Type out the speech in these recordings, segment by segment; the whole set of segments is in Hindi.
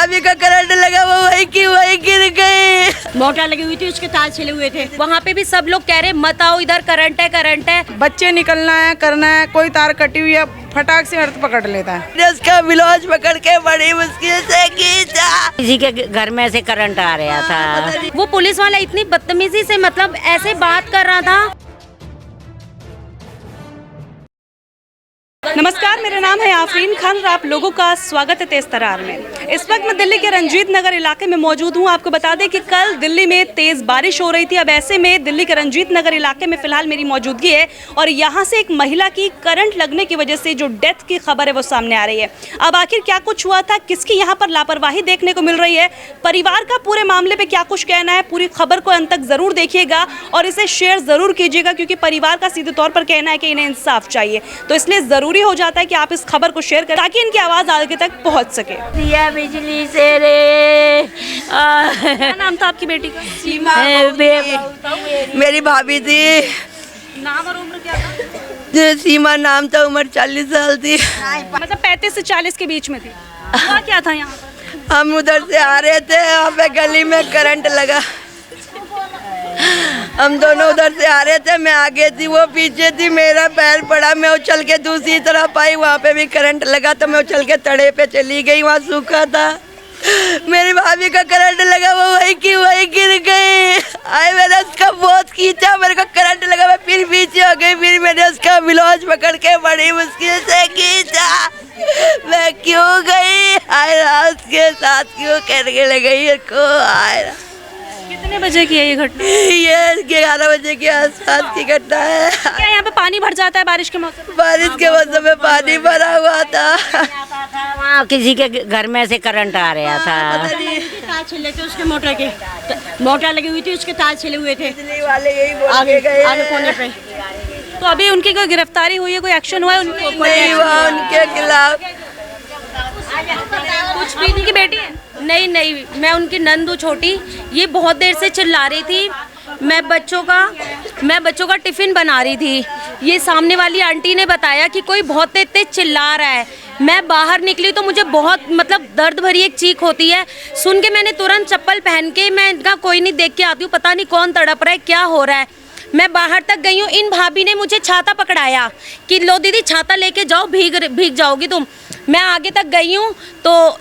भाभी का करंट लगा, वो वही की वही गिर गई। मोटर लगी हुई थी, उसके तार छिले हुए थे। वहाँ पे भी सब लोग कह रहे मत आओ इधर, करंट है करंट है। बच्चे निकलना है करना है, कोई तार कटी हुई है फटाक से अर्थ पकड़ लेता है। उसका ब्लाउज पकड़ के बड़ी मुश्किल से खींचा। किसी के घर में से करंट आ रहा था। वो पुलिस वाला इतनी बदतमीजी से मतलब ऐसे बात कर रहा था। नमस्कार, मेरा नाम है आफरीन खान और आप लोगों का स्वागत है तेज तरार में। इस वक्त मैं दिल्ली के रंजीत नगर इलाके में मौजूद हूं। आपको बता दें कि कल दिल्ली में तेज़ बारिश हो रही थी। अब ऐसे में दिल्ली के रंजीत नगर इलाके में फ़िलहाल मेरी मौजूदगी है और यहां से एक महिला की करंट लगने की वजह से जो डेथ की खबर है वो सामने आ रही है। अब आखिर क्या कुछ हुआ था, किसकी यहाँ पर लापरवाही देखने को मिल रही है, परिवार का पूरे मामले पर क्या कुछ कहना है, पूरी खबर को अंत तक ज़रूर देखिएगा और इसे शेयर ज़रूर कीजिएगा, क्योंकि परिवार का सीधे तौर पर कहना है कि इन्हें इंसाफ चाहिए। तो इसलिए ज़रूरी हो जाता है कि आप इस खबर को शेयर करें ताकि इनकी आवाज़ आगे तक पहुंच सके। दिया बिजली से रे। क्या नाम था आपकी बेटी का? मेरी भाभी थी। नाम और उम्र क्या था? सीमा नाम था, उम्र 40 साल थी। मतलब 35 से 40 के बीच में थी। हुआ क्या था यहाँ पर? हम उधर से आ रहे थे, वहाँ पे गली में करंट लगा। हम दोनों उधर से आ रहे थे, मैं आगे थी, वो पीछे थी। मेरा पैर पड़ा, मैं उछल के दूसरी तरफ आई, वहाँ पे भी करंट लगा तो मैं उछल के तड़े पे चली गई, वहाँ सूखा था। मेरी भाभी का करंट लगा, वो वही की वही गिर गई। आए मैंने उसका बहुत खींचा, मेरे को करंट लगा, मैं फिर पीछे हो गई। फिर मैंने उसका ब्लाउज पकड़ के बड़ी मुश्किल से खींचा। मैं क्यों गई, आए उसके साथ क्यों करके ले गई को। आए कितने बजे की है ये घटना? ये 11 बजे के आसपास की घटना है। क्या यहाँ पे पानी भर जाता है बारिश के मौसम में? बारिश के मौसम में पानी भरा हुआ था। वहाँ किसी के घर में से करंट आ रहा था। तार छिले थे उसके मोटर के, मोटर लगी हुई थी, उसके तार छिले हुए थे। बिजली वाले यही बोल के गए आगे कोने पे। तो अभी उनकी कोई गिरफ्तारी हुई है, कोई एक्शन हुआ है उनको? नहीं हुआ उनके खिलाफ। कुछ भी इनकी बेटी है? नहीं नहीं, मैं उनकी नंदू छोटी, ये बहुत देर से चिल्ला रही थी। मैं बच्चों का टिफ़िन बना रही थी। ये सामने वाली आंटी ने बताया कि कोई बहुत तेज चिल्ला रहा है। मैं बाहर निकली तो मुझे बहुत मतलब दर्द भरी एक चीख होती है। सुन के मैंने तुरंत चप्पल पहन के, मैं इनका कोई नहीं देख के आती हूँ, पता नहीं कौन तड़प रहा है, क्या हो रहा है। मैं बाहर तक गई हूँ, इन भाभी ने मुझे छाता पकड़ाया कि लो दीदी छाता लेके जाओ, भीग जाओगी तुम। मैं आगे तक गई हूँ तो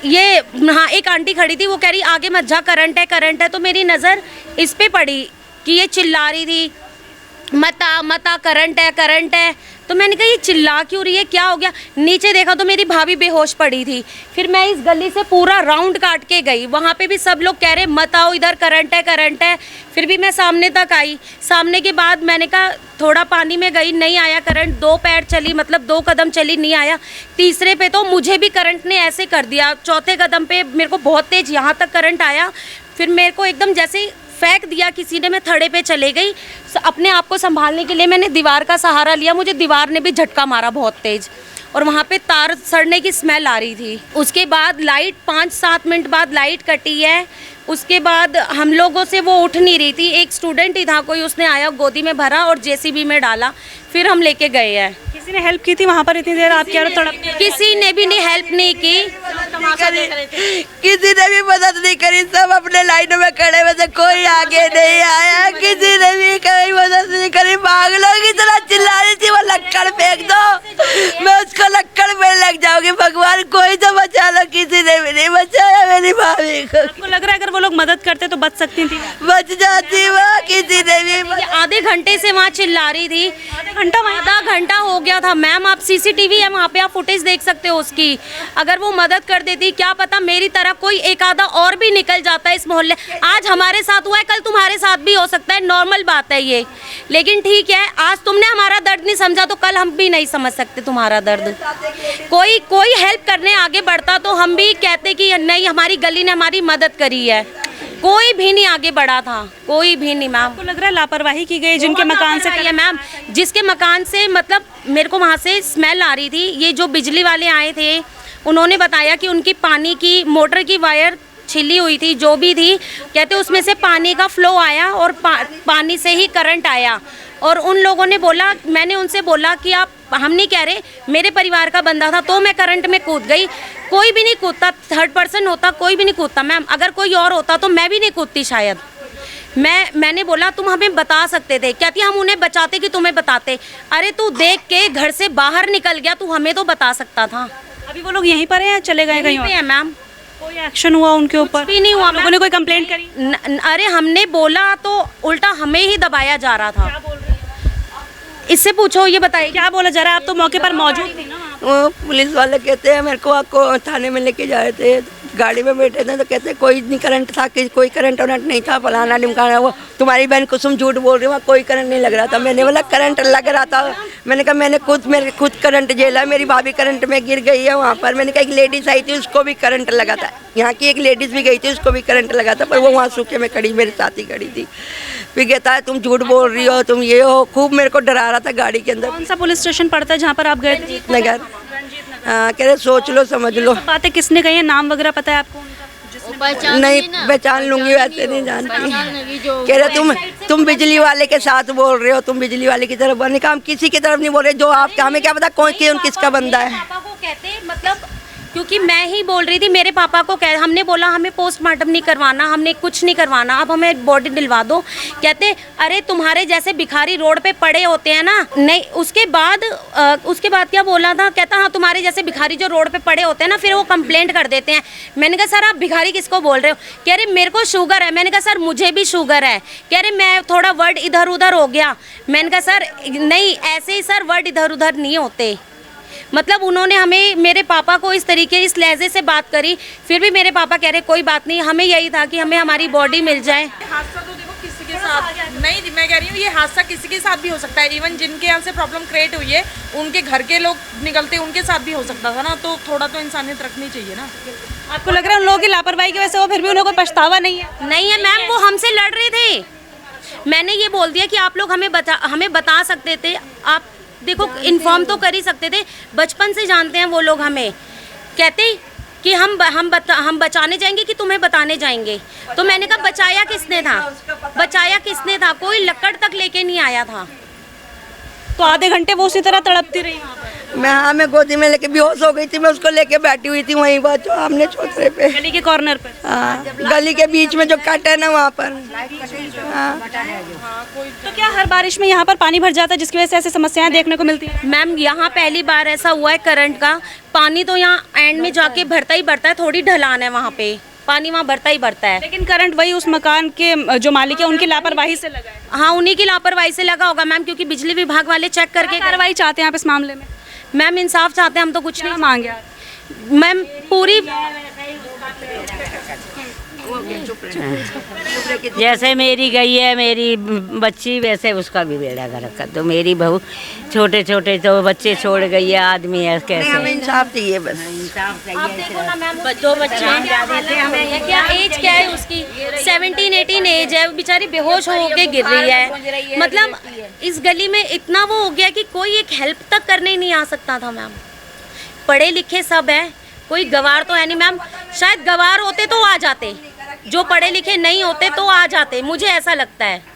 ये हाँ एक आंटी खड़ी थी, वो कह रही आगे मत जा, करंट है। तो मेरी नज़र इस पे पड़ी कि ये चिल्ला रही थी मता करंट है। तो मैंने कहा ये चिल्ला क्यों रही है, क्या हो गया। नीचे देखा तो मेरी भाभी बेहोश पड़ी थी। फिर मैं इस गली से पूरा राउंड काट के गई, वहाँ पे भी सब लोग कह रहे मत आओ इधर, करंट है। फिर भी मैं सामने तक आई। सामने के बाद मैंने कहा थोड़ा पानी में गई, नहीं आया करंट। 2 पैर चली, मतलब 2 कदम चली, नहीं आया। तीसरे पे तो मुझे भी करंट ने ऐसे कर दिया। चौथे कदम पे मेरे को बहुत तेज़ यहाँ तक करंट आया। फिर मेरे को एकदम जैसे फेंक दिया किसी ने, मैं थड़े पे चले गई। अपने आप को संभालने के लिए मैंने दीवार का सहारा लिया, मुझे दीवार ने भी झटका मारा बहुत तेज़ और वहाँ पे तार सड़ने की स्मेल आ रही थी। उसके बाद लाइट 5-7 मिनट बाद लाइट कटी है। उसके बाद हम लोगों से वो उठ नहीं रही थी। एक स्टूडेंट ही था कोई, उसने आया, गोदी में भरा और जेसीबी में डाला, फिर हम लेके गए हैं। किसी ने हेल्प की थी वहाँ पर इतनी देर? आप क्या तड़प? किसी ने भी नहीं हेल्प नहीं की, किसी ने भी मदद नहीं करी। सब अपने लाइनों में खड़े हुए थे, कोई आगे नहीं आया। किसी ने भी कोई मदद नहीं करी। पागलों की तरह चिल्ला रही थी, वो लक्कड़ फेंक दो, मैं उसको लक्कड़ में लग जाऊंगी। भगवान कोई तो बचा लो। किसी ने भी नहीं बचाया मेरी भाभी को। आपको लग रहा है अगर वो लोग मदद करते तो बच सकती थी? बच जाती वो, किसी ने भी। आधे घंटे से वहाँ चिल्ला रही थी। आधा घंटा हो गया था मैम। आप सीसीटीवी है वहाँ पे, आप फुटेज देख सकते हो उसकी। अगर वो मदद कर देती, क्या पता मेरी तरह कोई एक आधा और भी निकल जाता है इस मोहल्ले। आज हमारे साथ हुआ है, कल तुम्हारे साथ भी हो सकता है, नॉर्मल बात है ये। लेकिन ठीक है, आज तुमने हमारा दर्द नहीं समझा तो कल हम भी नहीं समझ सकते तुम्हारा दर्द। कोई हेल्प करने आगे बढ़ता तो हम भी कहते कि नहीं, हमारी गली ने हमारी मदद करी है। कोई भी नहीं आगे बढ़ा था, कोई भी नहीं मैम। आपको लग रहा है लापरवाही की गई जिनके मकान से? है मैम, जिसके मकान से मतलब मेरे को वहाँ से स्मेल आ रही थी। ये जो बिजली वाले आए थे उन्होंने बताया कि उनकी पानी की मोटर की वायर छिली हुई थी, जो भी थी, कहते उसमें से पानी का फ्लो आया और पानी से ही करंट आया। और उन लोगों ने बोला, मैंने उनसे बोला कि आप हम नहीं कह रहे, मेरे परिवार का बंदा था तो मैं करंट में कूद गई। कोई भी नहीं कूदता, थर्ड पर्सन होता कोई भी नहीं कूदता मैम। अगर कोई और होता तो मैं भी नहीं कूदती शायद। मैंने बोला तुम हमें बता सकते थे, कहती हम उन्हें बचाते कि तुम्हें बताते। अरे तू देख के घर से बाहर निकल गया, तू हमें तो बता सकता था। अभी वो लोग यहीं पर हैं या चले गए कहीं और? है मैम, कोई एक्शन हुआ उनके ऊपर? भी नहीं हुआ। लोगों ने कोई कंप्लेंट करी? अरे हमने बोला तो उल्टा हमें ही दबाया जा रहा था। क्या बोल रहे हैं? इससे पूछो, ये बताइए क्या बोला जा रहा है? आप तो मौके पर मौजूद थी ना? वो पुलिस वाले कहते हैं मेरे को आपको थाने में लेके जा रहे थे, गाड़ी में बैठे थे तो कहते कोई नहीं करंट था, कि कोई करंट वरंट नहीं था, फलाना ढिमकाना। वो तुम्हारी बहन कुसुम झूठ बोल रही है, वहाँ कोई करंट नहीं लग रहा था। मैंने बोला करंट लग रहा था। मैंने कहा मेरे खुद करंट झेला, मेरी भाभी करंट में गिर गई है वहाँ पर। मैंने कहा एक लेडीज़ आई थी उसको भी करंट लगा था, यहाँ की एक लेडीज़ भी गई थी उसको भी करंट लगा था, पर वो वहाँ सूखे में खड़ी मेरे साथ ही खड़ी थी। फिर कहता है तुम झूठ बोल रही हो, तुम ये हो। खूब मेरे को डरा रहा था गाड़ी के अंदर। कौन सा पुलिस स्टेशन पड़ता है जहाँ पर आप गए थे? नगर। हाँ, कह रहे सोच लो समझ लो। बातें किसने कही है? नाम वगैरह पता है आपको उनका? नहीं पहचान लूंगी, वैसे नहीं जानती। कह रहे तुम बिजली वाले के साथ बोल रहे हो, तुम बिजली वाले की तरफ। मैंने कहा हम किसी की तरफ नहीं बोल रहे, जो आप हमें क्या पता कौन किसका बंदा है। पापा को कहते मतलब क्योंकि मैं ही बोल रही थी, मेरे पापा को हमने बोला हमें पोस्टमार्टम नहीं करवाना, हमने कुछ नहीं करवाना, अब हमें बॉडी दिलवा दो। कहते अरे तुम्हारे जैसे भिखारी रोड पे पड़े होते हैं ना। नहीं, उसके बाद क्या बोला था? कहता हाँ तुम्हारे जैसे भिखारी जो रोड पे पड़े होते हैं ना, फिर वो कंप्लेंट कर देते हैं। मैंने कहा सर आप भिखारी किसको बोल रहे हो? कह रहे मेरे को शुगर है। मैंने कहा सर मुझे भी शुगर है। कह रहे मैं थोड़ा वर्ड इधर उधर हो गया। मैंने कहा सर नहीं, ऐसे ही सर वर्ड इधर उधर नहीं होते। मतलब उन्होंने हमें, मेरे पापा को इस तरीके इस लहजे से बात करी, फिर भी मेरे पापा कह रहे कोई बात नहीं, हमें यही था कि हमें हमारी बॉडी मिल जाए। हादसा तो देखो किसी के साथ नहीं, मैं कह रही हूँ ये हादसा किसी के साथ भी हो सकता है। इवन जिनके यहाँ से प्रॉब्लम क्रिएट हुई है उनके घर के लोग निकलते, उनके साथ भी हो सकता था ना। तो थोड़ा तो इंसानियत रखनी चाहिए ना। आपको लग रहा है उन लोगों की लापरवाही की वजह से वो फिर भी उन्हें कोई पछतावा नहीं है? नहीं है मैम, वो हमसे लड़ रहे थे। मैंने ये बोल दिया कि आप लोग हमें बता सकते थे, आप देखो इन्फॉर्म तो कर ही सकते थे। बचपन से जानते हैं वो लोग हमें। कहते कि हम बचाने जाएंगे कि तुम्हें बताने जाएंगे। तो मैंने कहा बचाया किसने था? कोई लकड़ तक लेके नहीं आया था। तो आधे घंटे वो उसी तरह तड़पती रही वहाँ पर? मैं गोदी में लेके बेहोश हो गई थी, मैं उसको लेके बैठी हुई थी वहीं पर जो हमने चौतरे पे, गली के कॉर्नर पर। हाँ, गली के बीच में जो कट है ना वहाँ पर। हाँ। तो क्या हर बारिश में यहाँ पर पानी भर जाता है जिसकी वजह से ऐसी समस्याएं देखने को मिलती हैं? मैम यहाँ पहली बार ऐसा हुआ है करंट का। पानी तो यहाँ एंड में जाके भरता ही भरता है, थोड़ी ढलान है वहाँ पे, पानी वहाँ भरता ही भरता है। लेकिन करंट वही उस मकान के जो मालिक है उनकी लापरवाही से लगा है। हाँ, उन्हीं की लापरवाही से लगा होगा मैम, क्योंकि बिजली विभाग वाले चेक करके कार्रवाई चाहते हैं आप इस मामले में? मैम इंसाफ चाहते हैं हम, तो कुछ नहीं मांगे मैम। पूरी जैसे मेरी गई है मेरी बच्ची, वैसे उसका भी बेड़ा गर्क कर दो। मेरी बहू छोटे छोटे तो बच्चे छोड़ गई है, आदमी है कैसे? हमें इंसाफ चाहिए बस। आप देखो ना मैम, 2 बच्चे हैं। क्या एज क्या है उसकी? 17-18 एज है। बेचारी बेहोश होके गिर रही है। मतलब इस गली में इतना वो हो गया कि कोई एक हेल्प तक करने नहीं आ सकता था मैम। पढ़े लिखे सब है, कोई गवार तो है नहीं मैम। शायद गवार होते तो आ जाते, जो पढ़े लिखे नहीं होते तो आ जाते, मुझे ऐसा लगता है।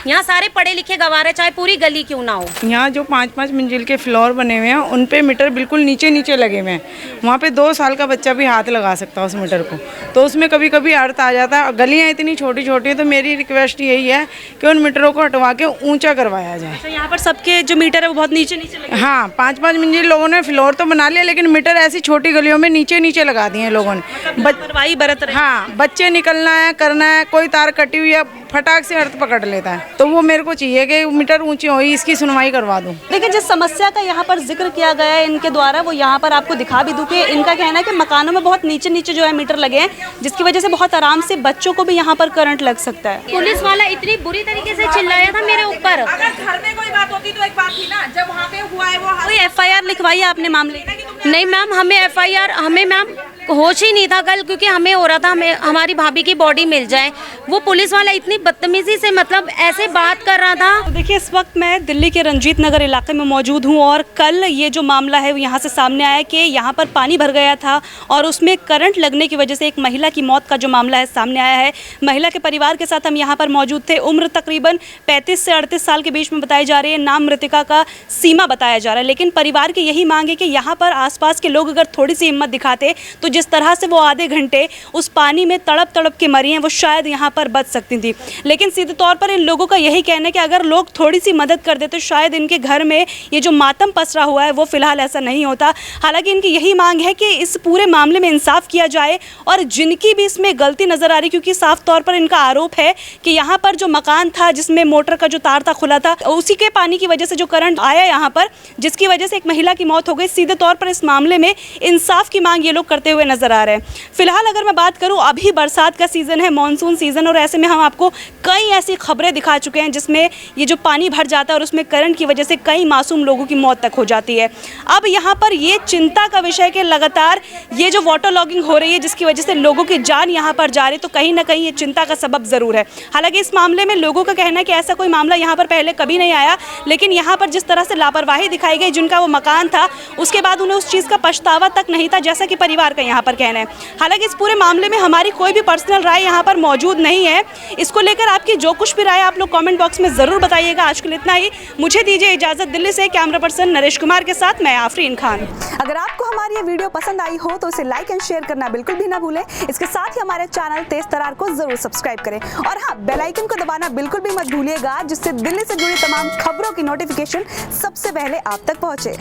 यहाँ सारे पढ़े लिखे गवार है, चाहे पूरी गली क्यों ना हो। यहाँ जो 5-5 मंजिल के फ्लोर बने हुए हैं उन पे मीटर बिल्कुल नीचे नीचे लगे हुए हैं। वहाँ पे 2 साल का बच्चा भी हाथ लगा सकता है उस मीटर को, तो उसमें कभी कभी अर्थ आ जाता है। और गलियाँ इतनी छोटी छोटी हैं, तो मेरी रिक्वेस्ट यही है कि उन मीटरों को हटवा के ऊँचा करवाया जाए। तो यहाँ पर सबके जो मीटर है वो बहुत नीचे नीचे लगे। हाँ, 5-5 मंजिल लोगों ने फ्लोर तो बना लिया, लेकिन मीटर ऐसी छोटी गलियों में नीचे नीचे लगा दिए हैं लोगों ने। लापरवाही बरत रहे। हाँ, बच्चे निकलना है करना है, कोई तार कटी हुई है फटाक से अर्थ पकड़ लेता है। तो वो मेरे को चाहिए कि मीटर ऊंची हो, इसकी सुनवाई करवा दूं। लेकिन जिस समस्या का यहाँ पर जिक्र किया गया है इनके द्वारा, वो यहाँ पर आपको दिखा भी दूं कि इनका कहना है कि मकानों में बहुत नीचे नीचे जो है मीटर लगे हैं, जिसकी वजह से बहुत आराम से बच्चों को भी यहाँ पर करंट लग सकता है। पुलिस वाला इतनी बुरी तरीके से चिल्लाया था मेरे ऊपर। अगर घर में कोई बात होती तो एक बात थी ना, जब वहाँ पे हुआ है वो कोई FIR लिखवाई है आपने मामले? नहीं मैम, हमें FIR, हमें मैम होश ही नहीं था कल, क्योंकि हमें हो रहा था हमें हमारी भाभी की बॉडी मिल जाए। वो पुलिस वाला इतनी बदतमीजी से मतलब ऐसे बात कर रहा था। तो देखिए, इस वक्त मैं दिल्ली के रंजीत नगर इलाके में मौजूद हूँ और कल ये जो मामला है वो यहाँ से सामने आया कि यहाँ पर पानी भर गया था और उसमें करंट लगने की वजह से एक महिला की मौत का जो मामला है सामने आया है। महिला के परिवार के साथ हम यहाँ पर मौजूद थे। उम्र तकरीबन 35 से 38 साल के बीच में बताई जा रही है। नाम मृतिका का सीमा बताया जा रहा है। लेकिन परिवार की यही मांग है कि यहाँ पर आसपास के लोग अगर थोड़ी सी हिम्मत दिखाते तो जिस तरह से वो आधे घंटे उस पानी में तड़प तड़प के मरी हैं वो शायद यहाँ पर बच सकती थी। लेकिन सीधे तौर पर इन लोगों का यही कहना है कि अगर लोग थोड़ी सी मदद कर देते तो शायद इनके घर में ये जो मातम पसरा हुआ है वो फिलहाल ऐसा नहीं होता। हालांकि इनकी यही मांग है कि इस पूरे मामले में इंसाफ किया जाए और जिनकी भी इसमें गलती नजर आ रही, क्योंकि साफ तौर पर इनका आरोप है कि यहाँ पर जो मकान था जिसमें मोटर का जो तार था खुला था, उसी के पानी की वजह से जो करंट आया यहाँ पर, जिसकी वजह से एक महिला की मौत हो गई। सीधे तौर पर इस मामले में इंसाफ की मांग ये लोग करते हुए नजर आ रहे हैं। फिलहाल अगर मैं बात करूं, अभी बरसात का सीजन है, मॉनसून सीजन, और ऐसे में हम आपको कई ऐसी खबरें दिखा चुके हैं जिसमें ये जो पानी भर जाता है और उसमें करंट की वजह से कई मासूम लोगों की मौत तक हो जाती है। अब यहाँ पर ये चिंता का विषय कि लगातार ये जो वाटर लॉगिंग हो रही है जिसकी वजह से लोगों की जान यहाँ पर जा रही है, तो कहीं ना कहीं ये चिंता का सबब जरूर है। हालांकि इस मामले में लोगों का कहना है कि ऐसा कोई मामला यहाँ पर पहले कभी नहीं आया, लेकिन यहाँ पर जिस तरह से लापरवाही दिखाई गई, जिनका वो मकान था उसके बाद उन्हें उस चीज़ का पछतावा तक नहीं था, जैसा कि परिवार का यहाँ पर कहना है। हालांकि इस पूरे मामले में हमारी कोई भी पर्सनल राय यहाँ पर मौजूद नहीं है। इसको लेकर आपकी जो कुछ भी राय आप लोग कमेंट बॉक्स में ज़रूर बताइएगा। आज के लिए इतना ही, मुझे दीजिए इजाज़त। दिल्ली से कैमरा पर्सन नरेश कुमार के साथ मैं आफरीन खान। अगर आपको हमारी ये वीडियो पसंद आई हो तो इसे लाइक एंड शेयर करना बिल्कुल भी ना भूलें। इसके साथ ही हमारे चैनल तेज तरार को जरूर सब्सक्राइब करें और हाँ, बेल आइकन को दबाना बिल्कुल भी मत भूलिएगा, जिससे दिल्ली से जुड़ी तमाम खबरों की नोटिफिकेशन सबसे पहले आप तक पहुंचे।